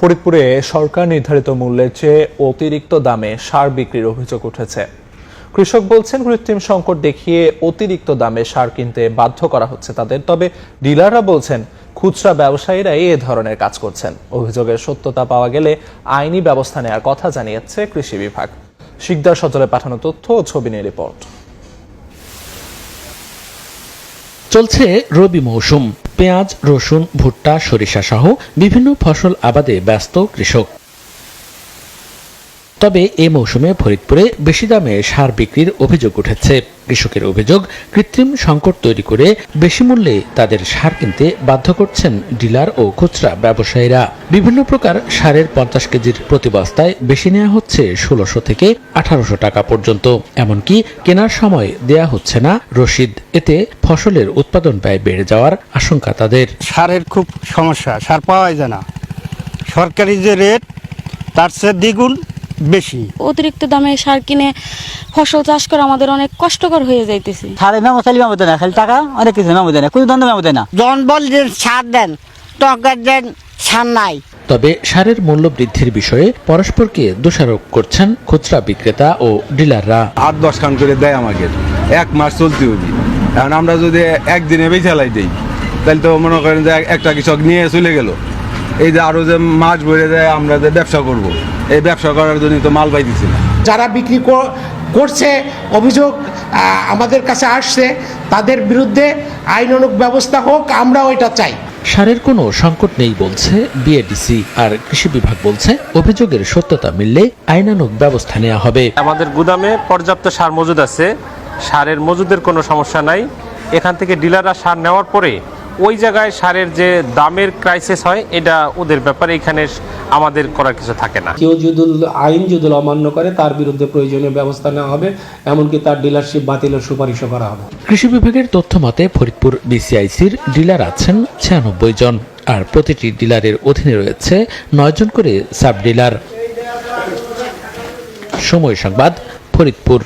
ফরিদপুরে সরকার নির্ধারিত মূল্যের চেয়ে অতিরিক্ত দামে সার বিক্রির অভিযোগ উঠেছে। কৃষক বলছেন, কৃত্রিম সংকট দেখিয়ে অতিরিক্ত দামে সার কিনতে বাধ্য করা হচ্ছে তাদের। তবে ডিলাররা বলছেন, খুচরা ব্যবসায়ীরাই এ ধরনের কাজ করছেন। অভিযোগের সত্যতা পাওয়া গেলে আইনি ব্যবস্থা নেওয়ার কথা জানিয়েছে কৃষি বিভাগ। শিকদার সজলে পাঠানো তথ্য ও ছবি নিয়ে রিপোর্ট। চলছে রবি মৌসুম। পেঁয়াজ, রসুন, ভুট্টা, সরিষা সহ বিভিন্ন ফসল আবাদে ব্যস্ত কৃষক। তবে এ মৌসুমে ফরিদপুরে বেশি দামে সার বিক্রির অভিযোগ উঠেছে। কৃষকের অভিযোগ, কৃত্রিম সংকট তৈরি করে বেশি মূল্যে তাদের সার কিনতে বাধ্য করছেন ডিলার ও খুচরা ব্যবসায়ীরা। বিভিন্ন প্রকার সারের 50 কেজির প্রতি বস্তায় বেশি নেওয়া হচ্ছে 1600 থেকে 1800 টাকা পর্যন্ত। এমনকি কেনার সময় দেয়া হচ্ছে না রসিদ। এতে ফসলের উৎপাদন ব্যয় বেড়ে যাওয়ার আশঙ্কা তাদের। সারের খুব সমস্যা, সার পাওয়া যায় না। সরকারি যে রেট তার চেয়ে দ্বিগুণ বেশি। অতিরিক্ত দামে সার কিনে ফসল চাষ করা আমাদের অনেক কষ্টকর হয়ে যাইতেছে। সারে মেমো চাইলে মেমো দেয় না, খালি টাকা অনেক কিছু মেমো দেয় না, কোনো দাম মেমো দেয় না। জন বল যে সার দেন, টকার দেন, সার নাই। তবে সারের মূল্য বৃদ্ধির বিষয়ে পরস্পরকে দোষারোপ করছেন খুচরা বিক্রেতা ও ডিলাররা। 8-10 খান করে দেয় আমাকে, 1 মাস চলতে হবে। এখন আমরা যদি একদিনে বেচালাই দিই, তাহলে তো মনে করেন যে একটা কৃষক নিয়ে চলে গেল। এই যে আরো যে মাছ ভরে দেয়, আমরা যে ব্যবসা করব, এই ব্যবসা করার জন্য তো মাল পাইতেছি না। যারা বিক্রি করছে, অভিযোগ আমাদের কাছে আসছে, তাদের বিরুদ্ধে আইনানুগ ব্যবস্থা হোক, আমরাও এটা চাই। সারের কোনো সংকট নেই বলছে বিএডিসি, আর কৃষি বিভাগ বলছে অভিযোগের সত্যতা মিললে আইনানুগ ব্যবস্থা নেওয়া হবে। আমাদের গুদামে পর্যাপ্ত সার মজুদ আছে, সারের মজুদের কোনো সমস্যা নাই। এখান থেকে ডিলাররা সার নেওয়ার পরে ওই জায়গায় সারের যে দামের ক্রাইসিস হয়, এটা ওদের ব্যাপারে এখানে আমাদের করার কিছু থাকে না। কেউ যদি আইন যদি অমান্য করে, তার বিরুদ্ধে প্রয়োজনীয় ব্যবস্থা নেওয়া হবে, এমনকি তার ডিলারশিপ বাতিলের সুপারিশও করা হবে। কৃষি বিভাগের তথ্য মতে ফরিদপুর বিসিআইসির ডিলার আছেন 96 জন, আর প্রতিটি ডিলারের অধীনে রয়েছে 9 জন করে সাব ডিলার। সময় সংবাদ, ফরিদপুর।